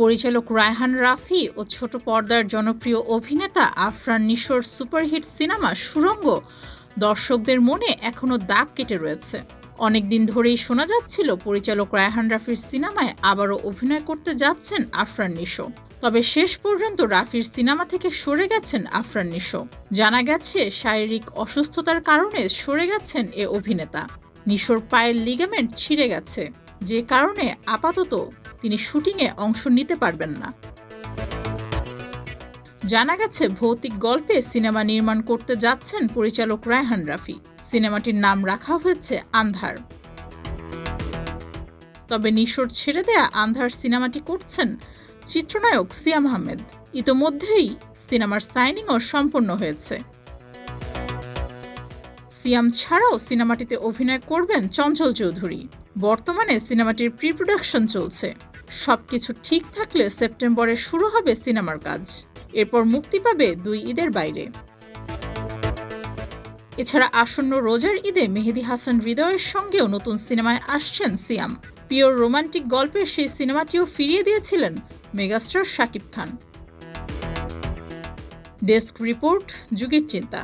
পরিচালক রায়হান রাফি ও ছোট পর্দার জনপ্রিয় অভিনেতা আফরান নিশোর সুপারহিট সিনেমা সুড়ঙ্গ দর্শকদের মনে এখনো দাগ কেটে রয়েছে। অনেকদিন ধরেই শোনা যাচ্ছিল পরিচালক রায়হান রাফির সিনেমায় আবারও অভিনয় করতে যাচ্ছেন আফরান নিশো। তবে শেষ পর্যন্ত রাফির সিনেমা থেকে সরে গেছেন আফরান নিশো। জানা গেছে শারীরিক অসুস্থতার কারণে সরে গেছেন এ অভিনেতা। নিশোর পায়ের লিগামেন্ট ছিঁড়ে গেছে, যে কারণে আপাতত তিনি শুটিংয়ে অংশ নিতে পারবেন না। জানা গেছে ভৌতিক গল্পে সিনেমা নির্মাণ করতে যাচ্ছেন পরিচালক রায়হান রাফি। সিনেমাটির নাম রাখা হয়েছে আন্ধার। তবে নিশোর ছেড়ে দেয়া আন্ধার সিনেমাটি করছেন চিত্রনায়ক সিয়াম আহমেদ। ইতোমধ্যেই সিনেমার সাইনিংও সম্পন্ন হয়েছে। সিয়াম ছাড়াও সিনেমাটিতে অভিনয় করবেন চঞ্চল চৌধুরী। বর্তমানে সিনেমাটির প্রি প্রোডাকশন চলছে। সবকিছু ঠিক থাকলে সেপ্টেম্বরে শুরু হবে সিনেমার কাজ। এরপর মুক্তি পাবে 2 ঈদের বাইরে। এছাড়া আসন্ন রোজার ঈদে মেহেদী হাসান হৃদয়ের সঙ্গেও নতুন সিনেমায় আসছেন সিয়াম। পিওর রোমান্টিক গল্পের সেই সিনেমাটিও ফিরিয়ে দিয়েছিলেন megastar Shakib Khan. Desk report, যুগের চিন্তা।